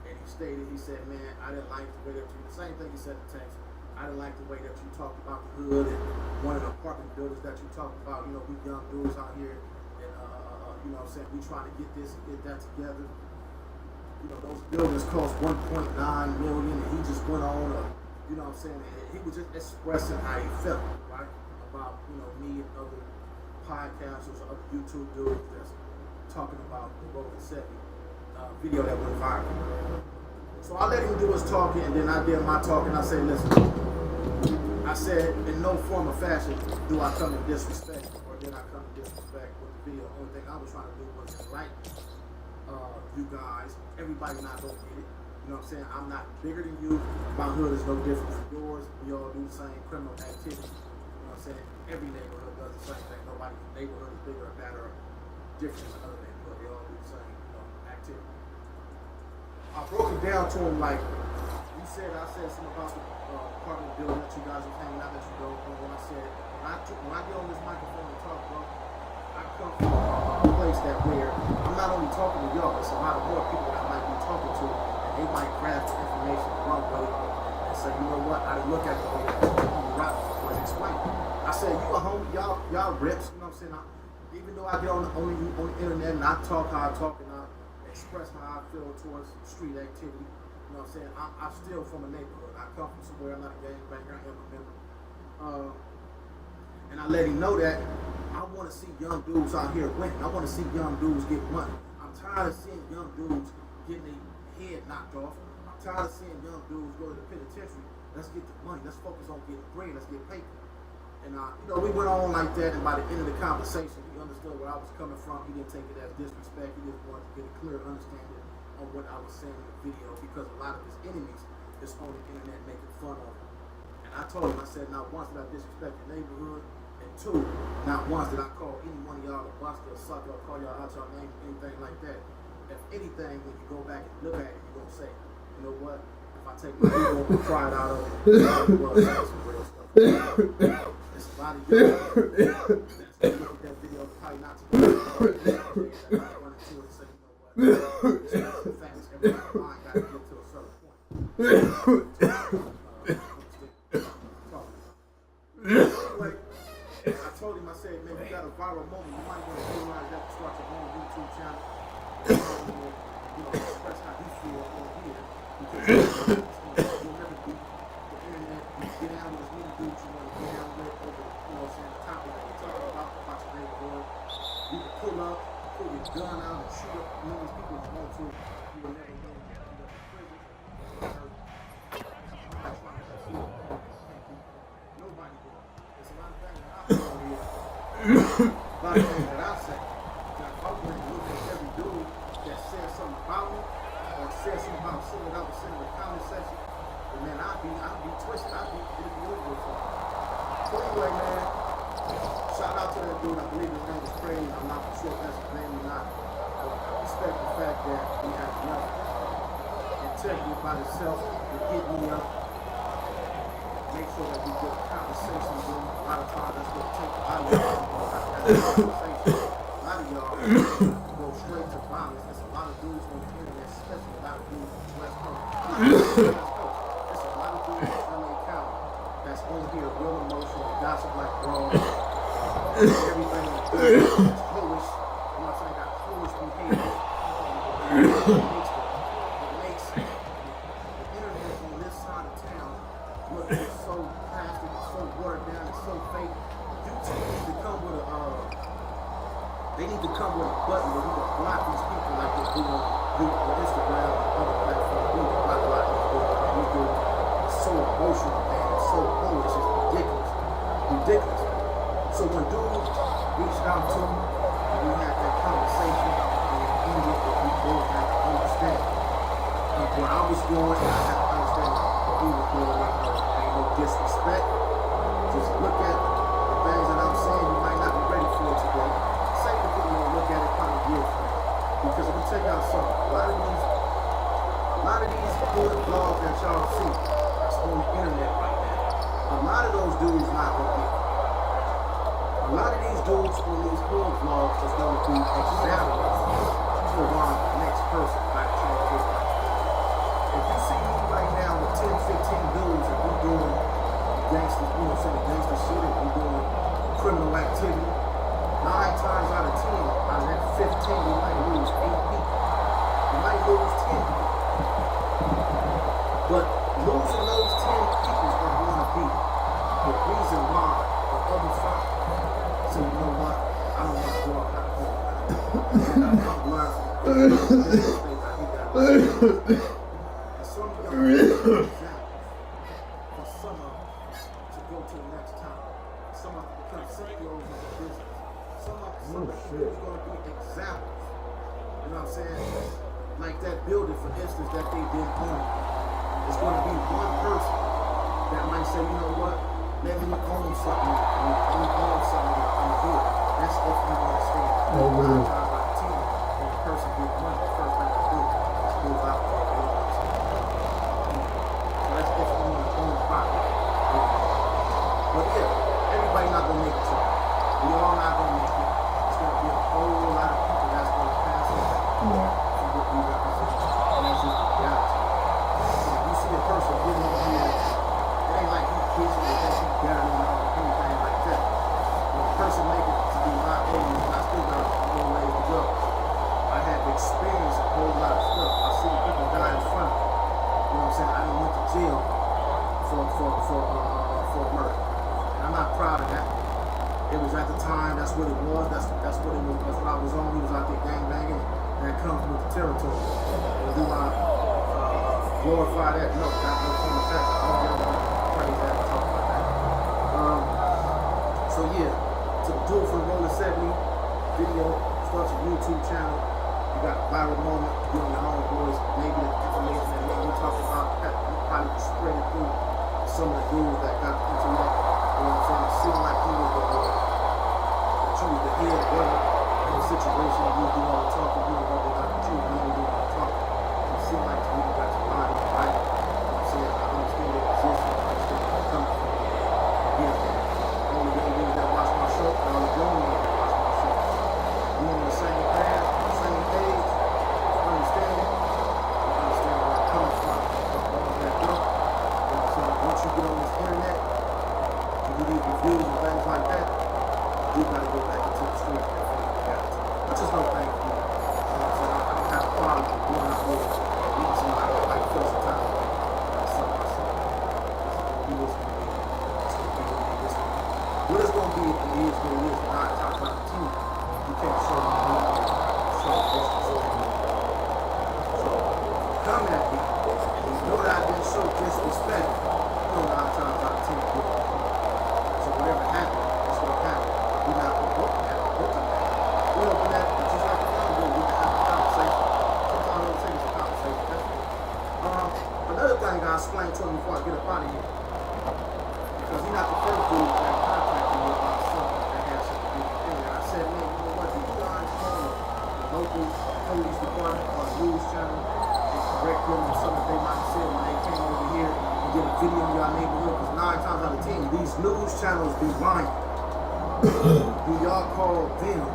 And he stated, he said, man, I didn't like the way that you, the same thing he said in text, I didn't like the way that you talked about the hood and one of the apartment buildings that you talked about. You know, we young dudes out here, and, you know what I'm saying, we trying to get this and get that together. You know, those buildings cost $1.9 million, and he just went on, you know what I'm saying, and he was just expressing how he felt, right, about, you know, me and other podcasters or other YouTube dudes that's talking about the Road to 70 video that went viral. So I let him do his talking, and then I did my talking. I said, listen, I said, in no form or fashion do I come in disrespect, or did I come in disrespect with the video. The only thing I was trying to do was enlighten you guys. Everybody not gonna get it. You know what I'm saying? I'm not bigger than you. My hood is no different from yours. We all do the same criminal activity. You know what I'm saying? Every neighborhood does the same thing. Nobody's neighborhood is bigger or better or different than another neighborhood. They all do the same, you know, activity. I broke it down to him like, I said something about the apartment building that you guys are hanging out that you don't know. When I said, when I get on this microphone and talk, bro, I come from a place that where I'm not only talking to y'all, it's a lot of more people that I might be talking to, and they might grasp the information the wrong way and say, you know what, I didn't look at the way that Rock was explaining. I said, you a homie, y'all rips, you know what I'm saying? Even though I get on the internet and I talk how I talk and I express how I feel towards street activity, you know what I'm saying? I'm still from a neighborhood. I come from somewhere, I'm not a gangbanger, I am a member. And I let him know that I want to see young dudes out here winning. I want to see young dudes get money. I'm tired of seeing young dudes getting their head knocked off. I'm tired of seeing young dudes go to the penitentiary. Let's get the money. Let's focus on getting bread. Let's get paper. And, you know, we went on like that, and by the end of the conversation, he understood where I was coming from. He didn't take it as disrespect. He just wanted to get a clear understanding on what I was saying in the video, because a lot of his enemies is on the internet making fun of him. And I told him, I said, not once did I disrespect your neighborhood, and two, not once did I call any one of y'all a buster, a sucker, or call y'all out y'all name, anything like that. If anything, when you go back and look at it, you're going to say, you know what, if I take my ego and pride out of it, well, that's some real stuff. It's a lot of y'all that's going to look at that video, probably not to go that might run into it and say, you know what, it's facts, everybody's mind got to get to a certain point. Anyway, I told him, I said, man, you got a viral moment. You might want to utilize that to start your own YouTube channel. You know, express how you feel on here. Because you'll never beat the internet. You get down with as many dudes you want to get down with over, you know what I'm saying, the topic that you're talking about your neighborhood. You can pull up, pull your gun out and shoot up as many people as you want to. You will never win. You end up in prison. Nobody will. There's a lot of things that I feel here. A lot of things that I say. That if I went and looked at every dude that said something about me, or said something about something that I was saying in the comment section, then man, I'd be twisted. It'd be over with. So anyway, man, shout out to that dude. I believe his name is Craig. I'm not for sure if that's his name or not. But I respect the fact that he has enough integrity about himself to get me up. Make sure that we get conversation going. A lot of times that's what it takes. A lot of y'all go straight to violence. There's a lot of dudes on the internet, especially a lot of dudes from West Coast. There's a lot of dudes from LA County that's on here real emotional, gossip like bros. Everything is hoish. You know what I'm saying? Got hoish behavior. It makes the internet on this side of town look so plastic, it's so watered down, it's so fake. YouTube needs to come with a button where you can block these people like they do on do on Instagram and other platforms. We do like a lot of these videos that we do. It's so emotional, man. It's so cool. It's just ridiculous. Ridiculous. So when dudes reached out to me and we had that conversation and it ended that we both had to understand where I was going and I had to understand what he was doing. Ain't no disrespect. Just look at the things that I'm saying you might not be ready for today. Same with people who look at it kind of years from now. Because I'm gonna tell y'all something. A lot of these good vlogs that y'all see that's on the internet right now, a lot of those dudes not gonna get it. A lot of these dudes on these hood vlogs is gonna be examples for our next person like Charles. If you see me right now with 10, 15 dudes and we doing gangster, you know what I'm saying, gangster shit, and we doing criminal activity, 9 times out of 10, out of that 15, we might lose 8 people. We might lose 10 people. But losing those 10 people is going to be the reason why the other 5. So you know what? I don't want to go out like home. I'm blind from the things I hate that. And some of y'all need examples for some of us to go to the next town. Some of us to become CEOs of the business. Some of you is going to be examples. You know what I'm saying? Like that building, for instance, that they did own. It's going to be one person that might say, you know what? Let me own something. Let me own something that I'm here. That's if you understand. 9 times out of 10, when a person gets money, the first thing they do is move out for their own. So that's if you want to own property. But yeah, everybody not going to make it to it. We all not going to make it. It's going to be a whole lot of people that's going to pass us from what we represent. And that's just the reality. So if you see a person getting over here, it ain't like he's preaching or that he's better than all or anything like that. When a person make it to be my age, I still got a long way to go. I have experienced a whole lot of stuff. I've seen people die in front of me. You know what I'm saying? I done went to jail for murder. And I'm not proud of that. It was at the time, that's what it was, that's what it was, that's what I was on. He was out there gangbanging, and that comes with the territory. And do I glorify that? No, not no form of fact. I don't get on praise that and talk about that. So yeah, to the Dude for the Roller 70 video, starts a YouTube channel. You got a viral moment, you and your homeboys, maybe the information that maybe we talked about, you probably spread it through some of the dudes that got the internet. You know what I'm saying? It seemed like he was the head brother in the situation. You do all the talking, you know what they got to do, you do all the talking. It seemed like you got your line right. You know what I'm saying? I understand their position, I understand where they're coming from. Yeah, all the young niggas that watch my show, and all the grown niggas that watch my show. We on the same path, the same page, understand it. You understand where I'm coming from, all that stuff. You know what I'm saying? Once you get on this internet, you need reviews and things like that, you gotta go back into the street before you got to. I just don't think, you know what I'm saying? I don't have a problem with going out there and meeting somebody like first time. That's something I said. It's gonna be what's gonna be. It's gonna be what it is. What it's gonna be, it is what it is. And I talk about the team. You can't show me show disrespect. So, come at me. You know that I didn't show disrespect. You know 9 times out of 10 people. So whatever happened, it's gonna happen. We're not gonna look at it. We open that, just like the other dude, we can have a conversation. Sometimes it'll take us a conversation, that's it. Another thing I explained to him before I get up out of here, because he's not the first dude that contacted me about something that has something to do with him. And I said, man, you know what, do you guys call the local police department or news channel and correct them on something they might have said when they came over here and did a video in your neighborhood? Because 9 times out of 10, these news channels be lying. Do y'all call them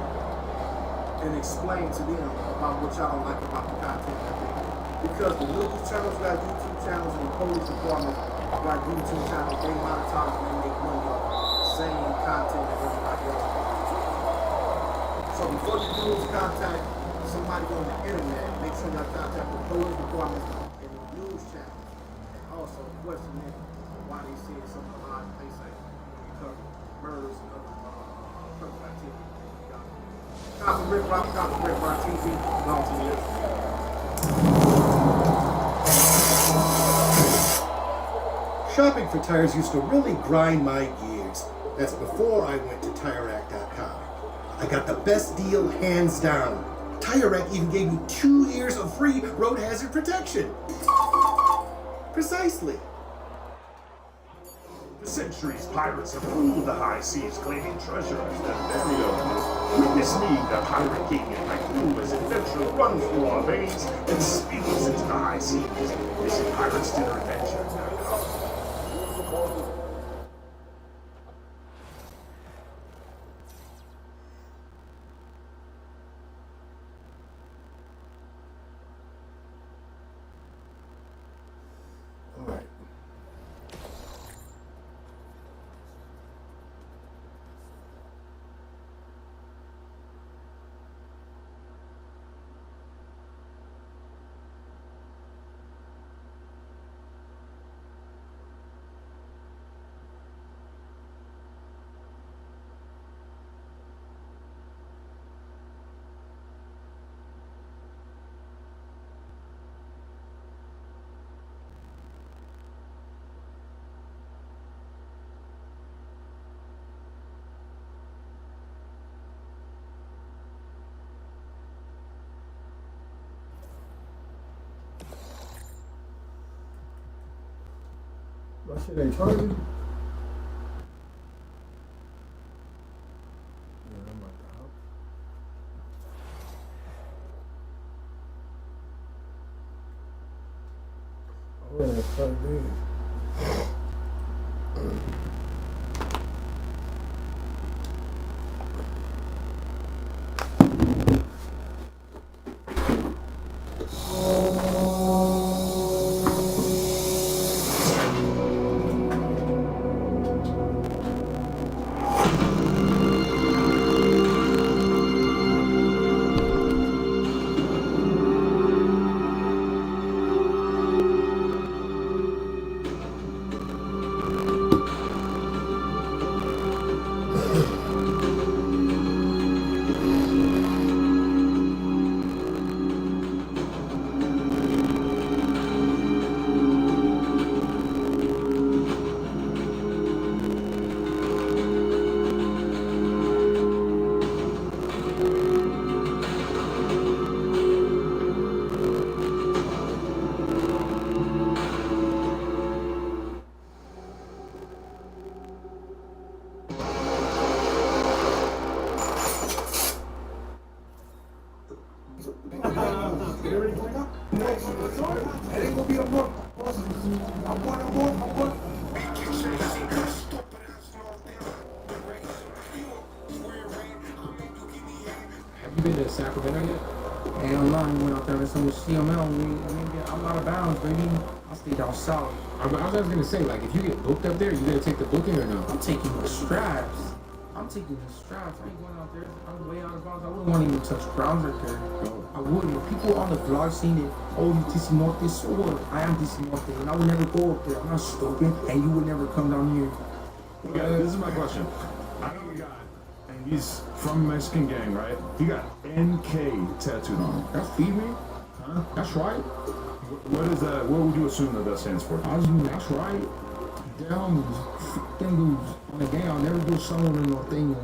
and explain to them about what y'all don't like about the content that they do? Because the news channels got YouTube channels and the police department got YouTube channels. They monetize and they make money off the same content that everybody else makes. So before you lose contact somebody on the internet, make sure y'all contact the police department and the news channels. And also question them why they see some of the lies they say when you cover murders and other criminal activity. Copy Rick Rock TV, long to you. Shopping for tires used to really grind my gears. That's before I went to TireRack.com. I got the best deal hands down. TireRack even gave me 2 years of free road hazard protection. Precisely. For centuries, pirates have ruled the high seas, claiming treasure as their very own. Witness me, the pirate king, and my crew as adventure runs through our veins and speeds into the high seas. This is Pirates Dinner Adventure. My shit ain't charging. Yeah, I'm at the house. Oh, yeah, it's plugged in. Have you been to Sacramento yet? Hell no, I went out there with some CML. I'm out of bounds, baby. I stayed down south. I was gonna say, like, if you get booked up there, you gonna take the booking or no? I'm taking the straps. I ain't going out there. I'm way out of bounds. I wouldn't want to even touch grounds right there. I wouldn't. People on the vlog seen it. Oh, you DC Norte, so what? I am DC Norte, and I would never go up there. I'm not stupid, and you would never come down here. Yeah, this is my question. I know a guy, and he's from a Mexican gang, right? He got NK tattooed on him. That's female? Huh? That's right. What is that? What would you assume that stands for? I was that's right. Them dudes on the gang, I'll never do solo in no thing.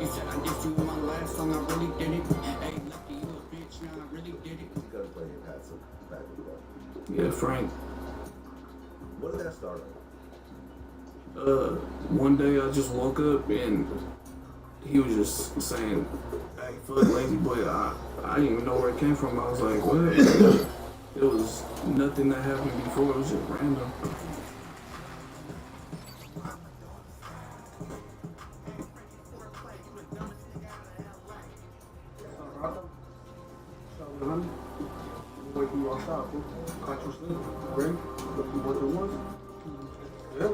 You said I did you in my last song, I really did it. Hey, lucky you a bitch, man, I really did it. You gotta play your hats back with that. Yeah, Frank. What did that start One day I just woke up and he was just saying, hey, fuck lazy boy. I didn't even know where it came from. I was like, what? It was nothing that happened before. It was just random. Wait till you all stop. Caught you sleep. Ready? What it was? Yep.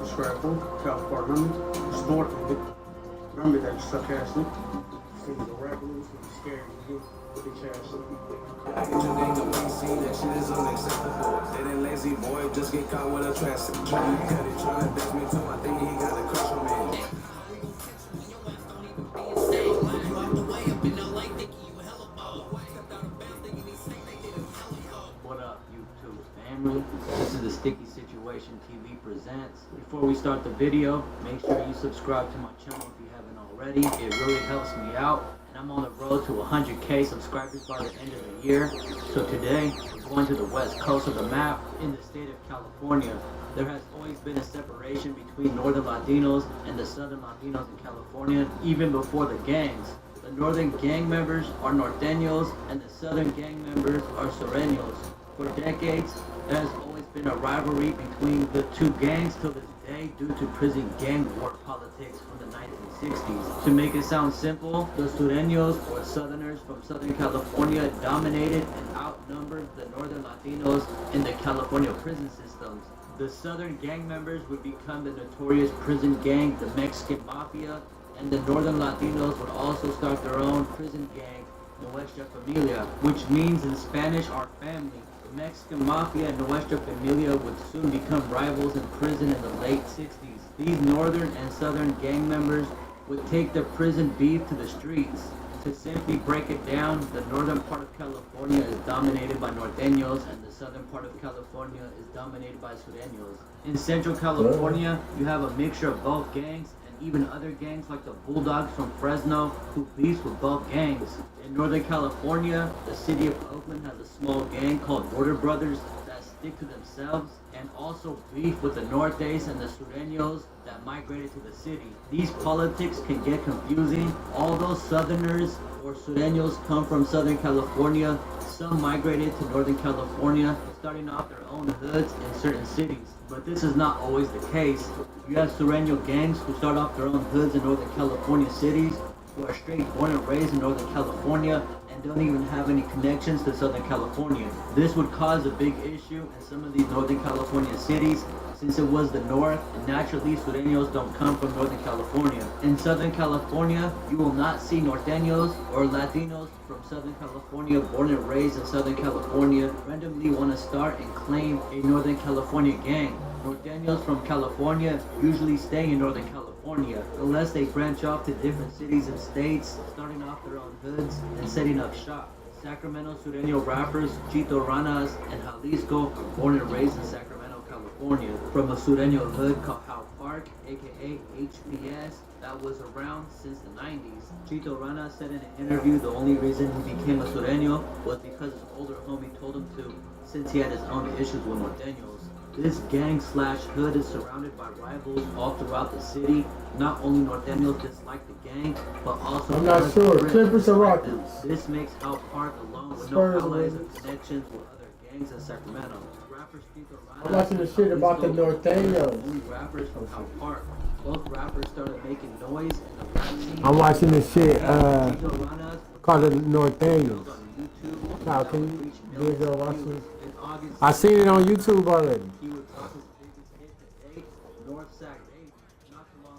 Scrapple. California. Snort. Remember that sarcastic. See the rap loose and scary. Bitch ass. I get your name to make scene, that shit is unacceptable. Say that lazy boy just get caught with a traffic. Trying to cut it, trying to diss me too. I think he got a crush on me. You out the way up in LA, thinking you hella ball. Stepped out of bounds, presents. Before we start the video, make sure you subscribe to my channel if you haven't already. It really helps me out, and I'm on the road to 100K subscribers by the end of the year. So today, we're going to the west coast of the map in the state of California. There has always been a separation between northern Latinos and the southern Latinos in California, even before the gangs. The northern gang members are norteños, and the southern gang members are sureños. For decades, there has always been a rivalry between the two gangs till this day due to prison gang war politics from the 1960s. To make it sound simple, the sureños, or southerners from Southern California, dominated and outnumbered the northern Latinos in the California prison systems. The southern gang members would become the notorious prison gang, the Mexican Mafia, and the northern Latinos would also start their own prison gang, Nuestra Familia, which means in Spanish, our family. The Mexican Mafia and Nuestra Familia would soon become rivals in prison in the late 60s. These northern and southern gang members would take their prison beef to the streets. To simply break it down, the northern part of California is dominated by norteños and the southern part of California is dominated by sureños. In Central California, you have a mixture of both gangs and even other gangs like the Bulldogs from Fresno who beefs with both gangs. In Northern California, the city of Oakland has a small gang called Border Brothers that stick to themselves and also beef with the Nortes and the Sureños that migrated to the city. These politics can get confusing. Although Southerners or Sureños come from Southern California, some migrated to Northern California, starting off their own hoods in certain cities. But this is not always the case. You have Sureño gangs who start off their own hoods in Northern California cities, who are straight born and raised in Northern California and don't even have any connections to Southern California. This would cause a big issue in some of these Northern California cities since it was the north and naturally Sureños don't come from Northern California. In Southern California, you will not see norteños or Latinos from Southern California born and raised in Southern California randomly want to start and claim a Northern California gang. Norteños from California usually stay in Northern California unless they branch off to different cities and states, starting off their own hoods and setting up shop. Sacramento Sureño rappers Chito Ranas and Jalisco are born and raised in Sacramento, California, from a Sureño hood called Howe Park, aka HPS, that was around since the 90s. Chito Rana said in an interview the only reason he became a Sureño was because his older homie told him to, since he had his own issues with norteños. This gang/hood is surrounded by rivals all throughout the city. Not only norteños dislike the gang, but also I'm not sure. Clippers or Rockies? This makes Howe Park alone with no allies or connections with other gangs in Sacramento. Rappers Chito Rana I'm watching the shit about the norteños. only rappers from Howe Park. Both rappers started making noise in the rap scene. I'm watching this shit called the norteños. Now, can you video watch this? I seen it on YouTube already.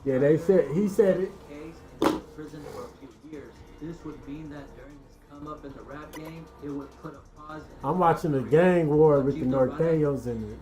Yeah, they said he said it. Prison for a few years. This would mean that during his come up in the rap game, it would put a pause. I'm watching the gang war with the norteños and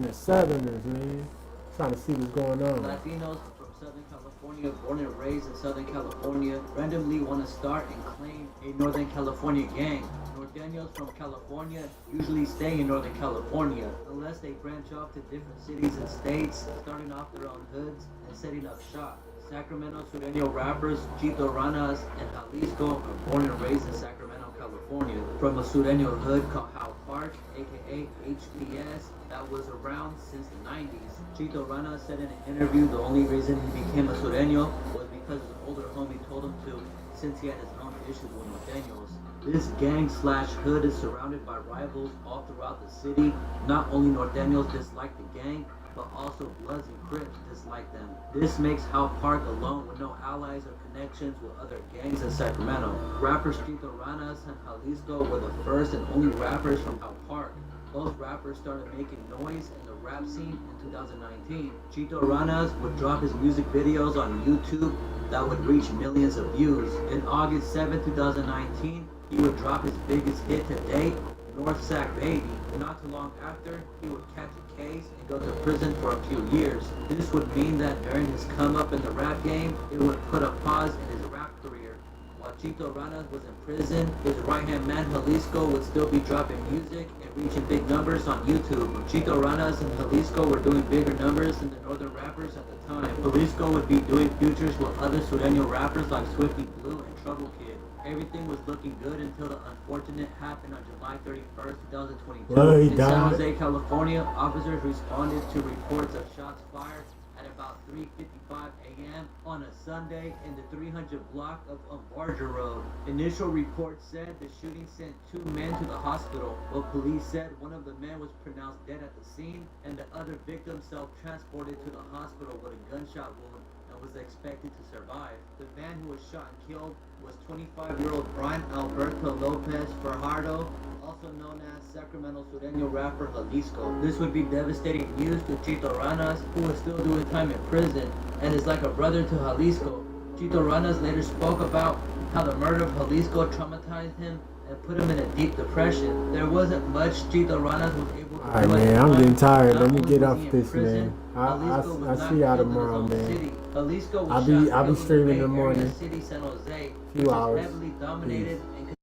the southerners, man. Trying to see what's going on. Latinos from Southern California, born and raised in Southern California, randomly want to start and claim a Northern California gang. Norteños from California usually stay in Northern California unless they branch off to different cities and states, starting off their own hoods and setting up shop. Sacramento Sureño rappers Chito Ranas and Jalisco are born and raised in Sacramento, California, from a Sureño hood called Howe Park, aka HPS, that was around since the 90s. Chito Rana said in an interview the only reason he became a Sureño was because his older homie told him to, since he had his own issues with norteños. This gang/hood is surrounded by rivals all throughout the city. Not only norteños dislike the gang, but also Bloods and Crips dislike them. This makes Howe Park alone with no allies or connections with other gangs in Sacramento. Rappers Chito Ranas and Jalisco were the first and only rappers from Howe Park. Both rappers started making noise in the rap scene in 2019. Chito Ranas would drop his music videos on YouTube that would reach millions of views. In August 7, 2019, he would drop his biggest hit to date, North Sac Baby. Not too long after, he would catch a case and go to prison for a few years. This would mean that during his come up in the rap game, it would put a pause in his rap career. While Chito Ranas was in prison, his right-hand man Jalisco would still be dropping music and reaching big numbers on YouTube. Chito Ranas and Jalisco were doing bigger numbers than the northern rappers at the time. Jalisco would be doing features with other Sureño rappers like Swifty Blue and Trouble Kid. Everything was looking good until the unfortunate happened on July 31st, 2022. In San Jose, California, officers responded to reports of shots fired at about 3:55 a.m. on a Sunday in the 300 block of Barger Road. Initial reports said the shooting sent 2 men to the hospital, but police said one of the men was pronounced dead at the scene and the other victim self-transported to the hospital with a gunshot wound and was expected to survive. The man who was shot and killed was 25-year-old Brian Alberto Lopez Fajardo, also known as Sacramento Sureño rapper Jalisco. This would be devastating news to Chito Ranas, who is still doing time in prison and is like a brother to Jalisco. Chito Ranas later spoke about how the murder of Jalisco traumatized him and put him in a deep depression. There wasn't much Chito Ranas was able to do. Alright, man, I'm getting tired. Let me get off this, man. I see y'all tomorrow, man. I'll be streaming in the morning. City, San Jose, Few hours. heavily dominated and